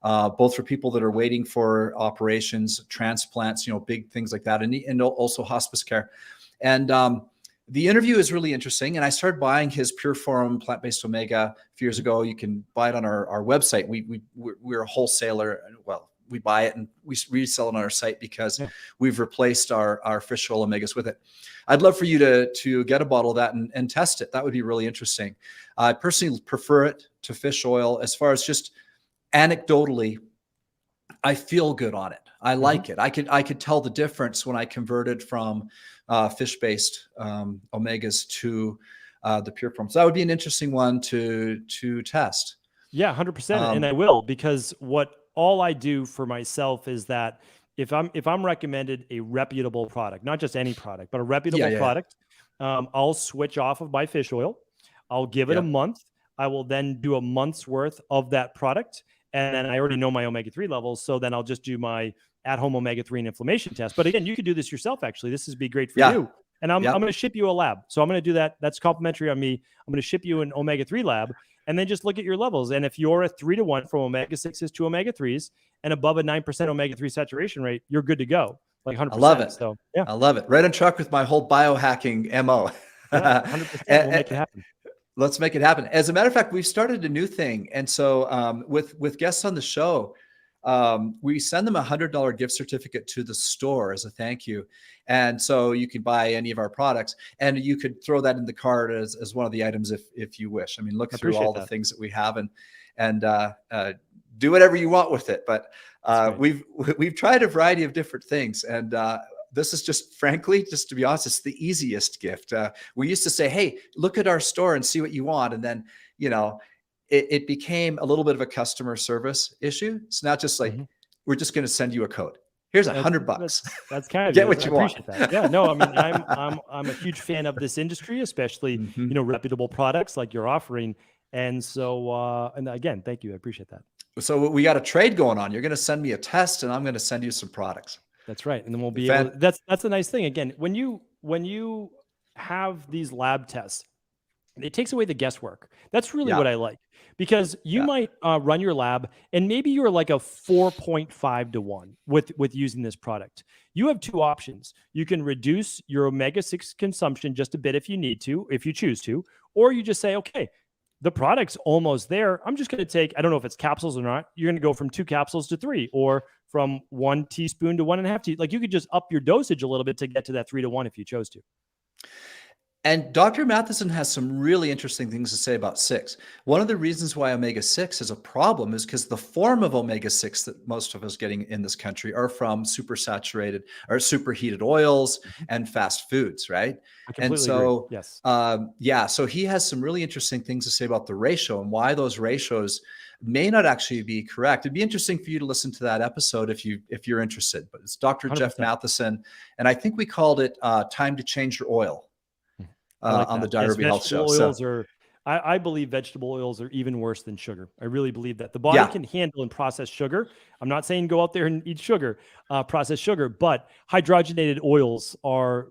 both for people that are waiting for operations, transplants, big things like that, and also hospice care. And the interview is really interesting. And I started buying his Pure Form plant-based omega a few years ago. You can buy it on our website. We're a wholesaler. Well, we buy it and we resell it on our site because we've replaced our fish oil omegas with it. I'd love for you to get a bottle of that and test it. That would be really interesting. I personally prefer it to fish oil. As far as just anecdotally, I feel good on it. I like it. I could tell the difference when I converted from fish-based omegas to the Pure Form. So that would be an interesting one to test. Yeah, 100%. And I will, because all I do for myself is that if I'm recommended a reputable product, not just any product, but a reputable product, I'll switch off of my fish oil. I'll give it a month. I will then do a month's worth of that product. And then I already know my omega-3 levels. So then I'll just do my at-home omega-3 and inflammation test. But again, you could do this yourself, actually. This would be great for you. And I'm going to ship you a lab. So I'm going to do that. That's complimentary on me. I'm going to ship you an omega-3 lab and then just look at your levels. And if you're a 3-to-1 from omega-6s to omega-3s and above a 9% omega-3 saturation rate, you're good to go. Like 100%. I love it. So, yeah. I love it. Right on track with my whole biohacking MO. 100%. We'll make it happen. Let's make it happen. As a matter of fact, we've started a new thing. And so with guests on the show, we send them $100 gift certificate to the store as a thank you. And so you can buy any of our products and you could throw that in the cart as one of the items if you wish. I mean, look through all the things that we have and do whatever you want with it. But we've tried a variety of different things. And this is just, frankly, just to be honest, it's the easiest gift. We used to say, hey, look at our store and see what you want. And then, it became a little bit of a customer service issue. It's not just like, we're just going to send you a code. Here's $100. That's kind of get what you want. That. Yeah, no, I mean, I'm a huge fan of this industry, especially, reputable products like you're offering. And so, and again, thank you. I appreciate that. So we got a trade going on. You're going to send me a test and I'm going to send you some products. That's right. And then we'll be able to, that's a nice thing. Again, when you have these lab tests, it takes away the guesswork. That's really what I like, because you might run your lab and maybe you're like a 4.5 to 1 with using this product. You have two options. You can reduce your omega-6 consumption just a bit if you need to, if you choose to, or you just say, okay, the product's almost there. I'm just going to take, I don't know if it's capsules or not. You're going to go from 2 capsules to 3, or from 1 teaspoon to 1.5 teaspoons. Like you could just up your dosage a little bit to get to that 3-to-1 if you chose to. And Dr. Matheson has some really interesting things to say about 6. One of the reasons why omega-6 is a problem is because the form of omega-6 that most of us getting in this country are from supersaturated or superheated oils Mhm. and fast foods, right? I And completely agree. so, Yes. yeah, so he has some really interesting things to say about the ratio and why those ratios may not actually be correct. It'd be interesting for you to listen to that episode if you're interested. But it's Dr. Jeff 100%. Matheson, and I think we called it "Time to Change Your Oil." I like On the that. Yes, Diary Health vegetable Show. So oils are, I believe vegetable oils are even worse than sugar. I really believe that the body yeah, can handle and process sugar. I'm not saying go out there and eat sugar, process sugar, but hydrogenated oils are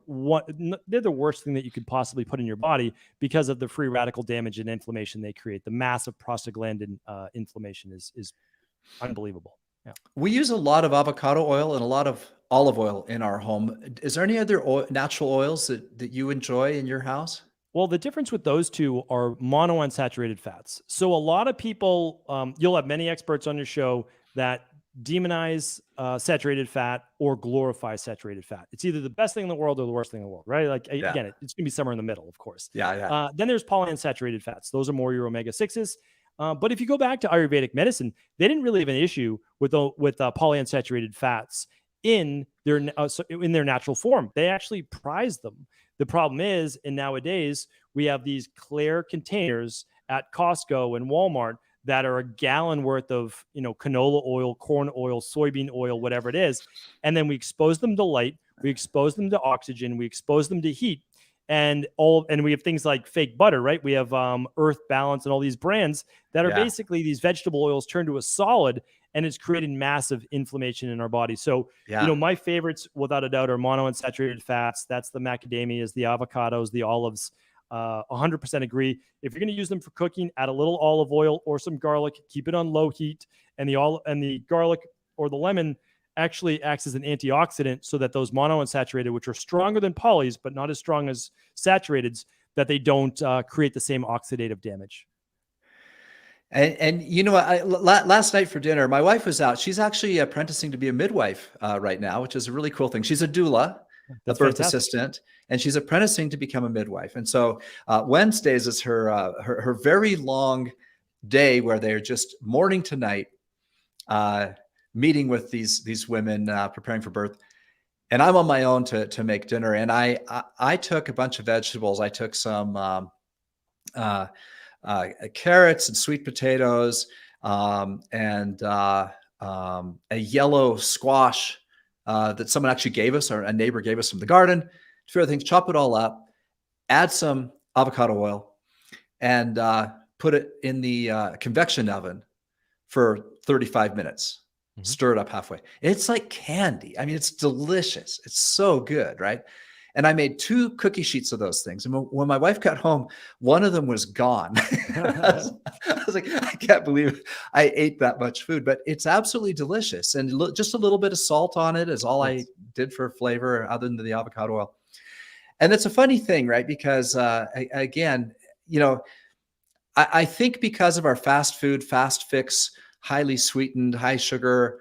they're the worst thing that you could possibly put in your body because of the free radical damage and inflammation they create. The massive prostaglandin inflammation is unbelievable. Yeah. we use a lot of avocado oil and a lot of olive oil in our home. Is there any other natural oils that you enjoy in your house? Well, the difference with those two are monounsaturated fats. So a lot of people, you'll have many experts on your show that demonize saturated fat or glorify saturated fat. It's either the best thing in the world or the worst thing in the world, right? Like Yeah, again, it's going to be somewhere in the middle, of course. yeah, yeah, Then there's polyunsaturated fats. Those are more your omega sixes. But if you go back to Ayurvedic medicine, they didn't really have an issue with polyunsaturated fats in their natural form. They actually prized them. The problem is, and nowadays we have these clear containers at Costco and Walmart that are a gallon worth of, canola oil, corn oil, soybean oil, whatever it is. And then we expose them to light, we expose them to oxygen, we expose them to heat. And we have things like fake butter, right? We have Earth Balance and all these brands that are yeah, basically these vegetable oils turned to a solid, and it's created massive inflammation in our body. So, yeah, my favorites, without a doubt, are monounsaturated fats. That's the macadamias, the avocados, the olives. 100% agree. If you're going to use them for cooking, add a little olive oil or some garlic. Keep it on low heat, and the garlic or the lemon actually acts as an antioxidant, so that those monounsaturated, which are stronger than polys but not as strong as saturateds, that they don't create the same oxidative damage. and last night for dinner, my wife was out. She's actually apprenticing to be a midwife right now, which is a really cool thing. She's a doula, a That's birth fantastic. assistant, and she's apprenticing to become a midwife. And so Wednesdays is her very long day where they're just morning to night meeting with these women preparing for birth. And I'm on my own to make dinner. And I took a bunch of vegetables. I took some carrots and sweet potatoes and a yellow squash that someone actually gave us, or a neighbor gave us from the garden. A few other things. Chop it all up, add some avocado oil, and put it in the convection oven for 35 minutes. Mhm. Stir it up halfway. It's like candy. I mean, it's delicious. It's so good, right? And I made 2 cookie sheets of those things. And when my wife got home, one of them was gone. I was like, I can't believe I ate that much food, but it's absolutely delicious. And just a little bit of salt on it is all I Yes. did for flavor, other than the avocado oil. And it's a funny thing, right? Because again, I think because of our fast food, fast fix, highly sweetened, high sugar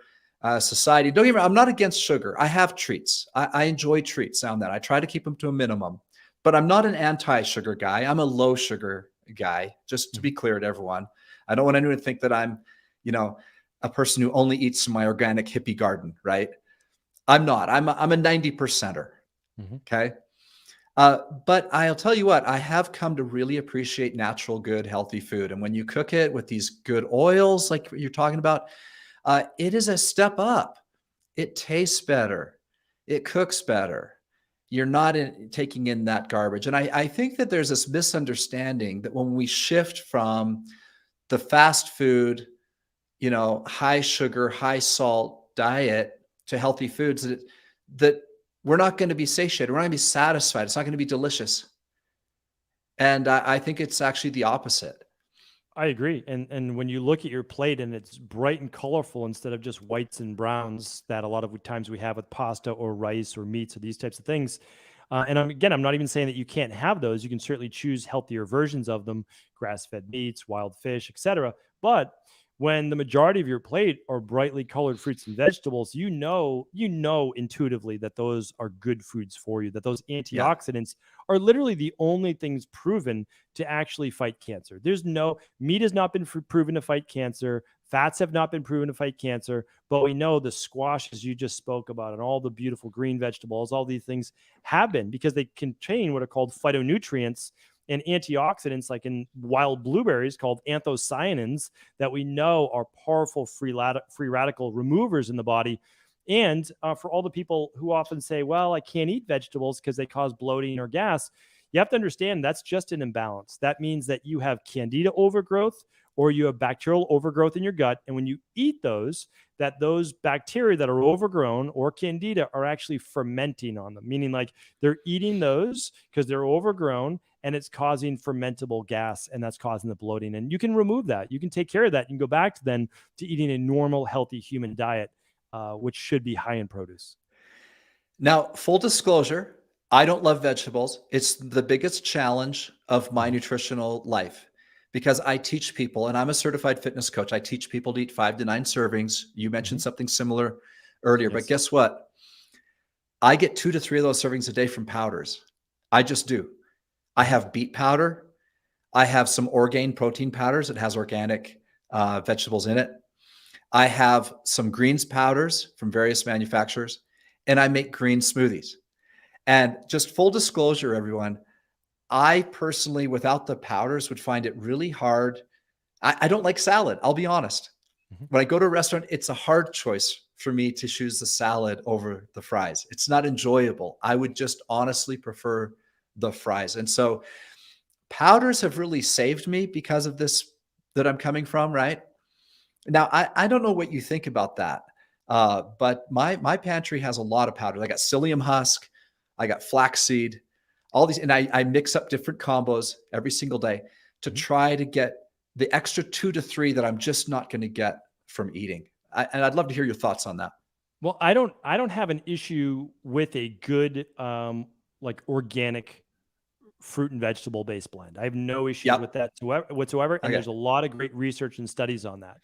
society. Don't get me wrong, I'm not against sugar. I have treats. I enjoy treats now and then. I try to keep them to a minimum, but I'm not an anti-sugar guy. I'm a low sugar guy, just to be clear to everyone. I don't want anyone to think that I'm, a person who only eats my organic hippie garden, right? I'm not. I'm a 90%er. Mhm. Okay. But I'll tell you what, I have come to really appreciate natural, good, healthy food. And when you cook it with these good oils, like you're talking about, it is a step up. It tastes better. It cooks better. You're not taking in that garbage. And I think that there's this misunderstanding that when we shift from the fast food, high sugar, high salt diet to healthy foods, that we're not going to be satiated. We're not going to be satisfied. It's not going to be delicious. And I think it's actually the opposite. I agree. And when you look at your plate and it's bright and colorful instead of just whites and browns that a lot of times we have with pasta or rice or meats or these types of things. Again, I'm not even saying that you can't have those. You can certainly choose healthier versions of them, grass-fed meats, wild fish, etc. But when the majority of your plate are brightly colored fruits and vegetables, you know intuitively that those are good foods for you, that those Yeah. antioxidants are literally the only things proven to actually fight cancer. There's no meat has not been proven to fight cancer. Fats have not been proven to fight cancer, but we know the squash, as you just spoke about, and all the beautiful green vegetables, all these things have been, because they contain what are called phytonutrients and antioxidants, like in wild blueberries, called anthocyanins, that we know are powerful free radical removers in the body. And for all the people who often say, well, I can't eat vegetables because they cause bloating or gas, you have to understand that's just an imbalance. That means that you have candida overgrowth or you have bacterial overgrowth in your gut. And when you eat those, that those bacteria that are overgrown or candida are actually fermenting on them, meaning like they're eating those because they're overgrown and it's causing fermentable gas, and that's causing the bloating. And you can remove that. You can take care of that. You can go back to then to eating a normal, healthy human diet, which should be high in produce. Now, full disclosure, I don't love vegetables. It's the biggest challenge of my nutritional life because I teach people, and I'm a certified fitness coach. I teach people to eat 5 to 9 servings. You mentioned something similar earlier, but guess what? I get 2 to 3 of those servings a day from powders. I just do. I have beet powder. I have some Orgain protein powders. It has organic vegetables in it. I have some greens powders from various manufacturers, and I make green smoothies. And just full disclosure, everyone, I personally, without the powders, would find it really hard. I don't like salad. I'll be honest. When I go to a restaurant, it's a hard choice for me to choose the salad over the fries. It's not enjoyable. I would just honestly prefer the fries. And so powders have really saved me because of this that I'm coming from, right? Now, I don't know what you think about that, but my pantry has a lot of powders. I got psyllium husk, I got flaxseed, all these, and I mix up different combos every single day to try to get the extra 2 to 3 that I'm just not going to get from eating. And I'd love to hear your thoughts on that. Well, I don't have an issue with a good like organic fruit and vegetable based blend. I have no issues with that whatsoever. And there's a lot of great research and studies on that.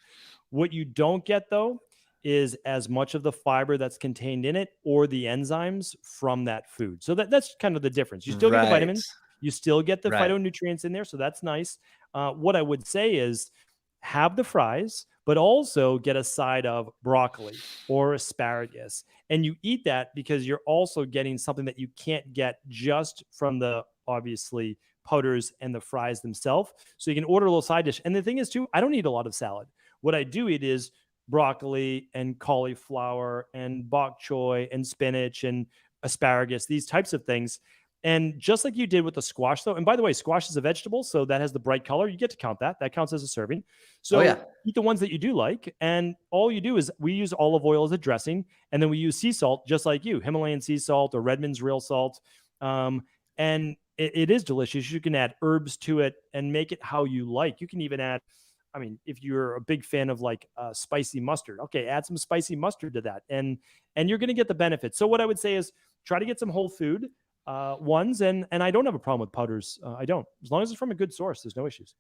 What you don't get though is as much of the fiber that's contained in it or the enzymes from that food. So that's kind of the difference. You still get the vitamins, you still get the phytonutrients in there. So that's nice. What I would say is have the fries, but also get a side of broccoli or asparagus. And you eat that because you're also getting something that you can't get just from the obviously powders and the fries themselves. So you can order a little side dish. And the thing is too, I don't eat a lot of salad. What I do eat is broccoli and cauliflower and bok choy and spinach and asparagus, these types of things. And just like you did with the squash, though, and by the way, squash is a vegetable, so that has the bright color. You get to count that. That counts as a serving. So eat the ones that you do like. And all you do is we use olive oil as a dressing, and then we use sea salt, just like you, Himalayan sea salt or Redmond's real salt. And it is delicious. You can add herbs to it and make it how you like. You can even add, I mean, if you're a big fan of like spicy mustard, okay, add some spicy mustard to that, and you're going to get the benefits. So what I would say is try to get some whole food ones, and I don't have a problem with powders. I don't, as long as it's from a good source. There's no issues.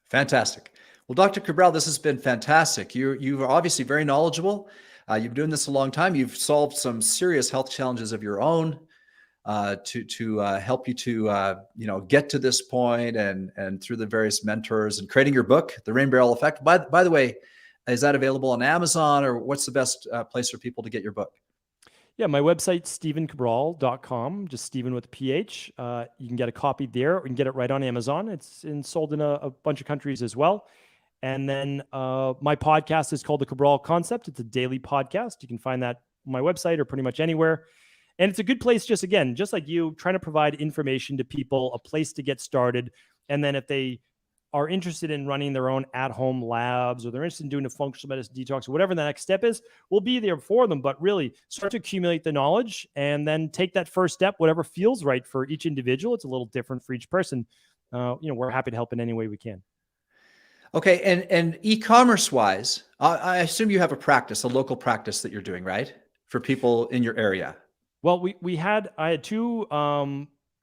Fantastic. Well, Dr. Cabral, this has been fantastic. You are obviously very knowledgeable. You've been doing this a long time. You've solved some serious health challenges of your own to help you to get to this point, and through the various mentors and creating your book, The Rain Barrel Effect. By the way, is that available on Amazon, or what's the best place for people to get your book? Yeah, my website, stephencabral.com, just Stephen with a PH. You can get a copy there, or you can get it right on Amazon. It's sold in a bunch of countries as well. And then my podcast is called The Cabral Concept. It's a daily podcast. You can find that on my website or pretty much anywhere. And it's a good place, just again, just like you, trying to provide information to people, a place to get started. And then if they are interested in running their own at-home labs, or they're interested in doing a functional medicine detox, or whatever the next step is, we'll be there for them. But really start to accumulate the knowledge and then take that first step, whatever feels right for each individual. It's a little different for each person. We're happy to help in any way we can. Okay. And e-commerce wise, I assume you have a local practice that you're doing, right? For people in your area. Well, I had 2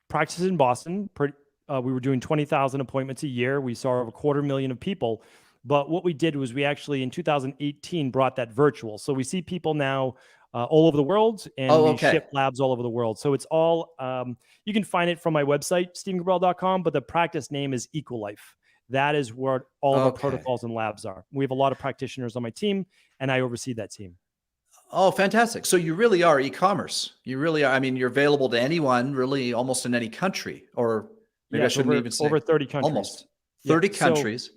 practices in Boston. We were doing 20,000 appointments a year. We saw over 250,000 people. But what we did was we actually in 2018 brought that virtual. So we see people now all over the world, and Oh, we okay. ship labs all over the world. So it's all, you can find it from my website, stephencabral.com, but the practice name is Equalife. That is where all of our protocols and labs are. We have a lot of practitioners on my team, and I oversee that team. Oh, fantastic. So you really are e-commerce. You really are. I mean, you're available to anyone really almost in any country, or maybe I Yes, shouldn't even say over 30 countries. almost Yeah. 30 So, countries.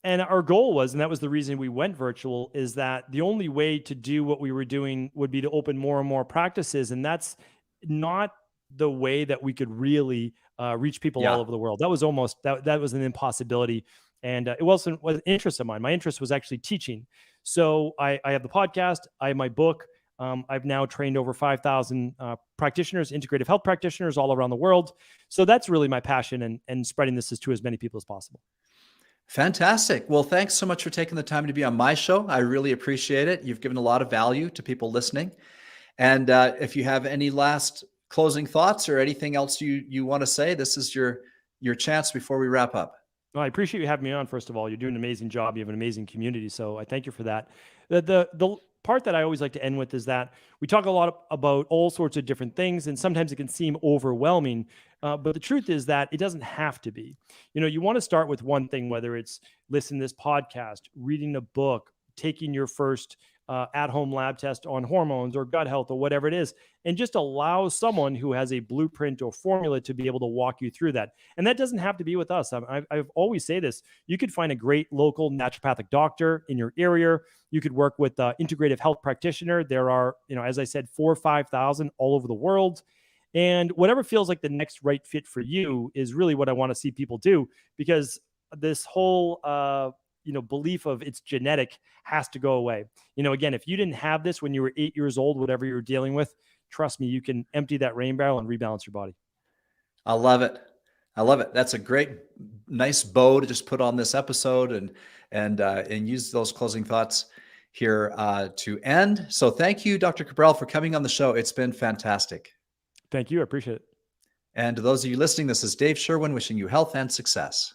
and our goal was, and that was the reason we went virtual, is that the only way to do what we were doing would be to open more and more practices. And that's not the way that we could really reach people all over the world. That was almost, that was an impossibility. And it wasn't an interest of mine. My interest was actually teaching. So I have the podcast, I have my book. I've now trained over 5,000 practitioners, integrative health practitioners all around the world. So that's really my passion, and spreading this to as many people as possible. Fantastic. Well, thanks so much for taking the time to be on my show. I really appreciate it. You've given a lot of value to people listening. And if you have any last closing thoughts or anything else you want to say, this is your chance before we wrap up. Well, I appreciate you having me on. First of all, you're doing an amazing job. You have an amazing community, so I thank you for that. The part that I always like to end with is that we talk a lot about all sorts of different things, and sometimes it can seem overwhelming. But the truth is that it doesn't have to be. You want to start with one thing, whether it's listening to this podcast, reading a book, taking your first at-home lab test on hormones or gut health or whatever it is, and just allow someone who has a blueprint or formula to be able to walk you through that. And that doesn't have to be with us. I've always say this: you could find a great local naturopathic doctor in your area. You could work with an integrative health practitioner. There are, as I said, 4,000 or 5,000 all over the world. And whatever feels like the next right fit for you is really what I want to see people do, because this whole belief of it's genetic has to go away. Again, if you didn't have this when you were 8 years old, whatever you're dealing with, trust me, you can empty that rain barrel and rebalance your body. I love it. I love it. That's a great, nice bow to just put on this episode, and use those closing thoughts here to end. So thank you, Dr. Cabral, for coming on the show. It's been fantastic. Thank you. I appreciate it. And to those of you listening, this is Dave Sherwin wishing you health and success.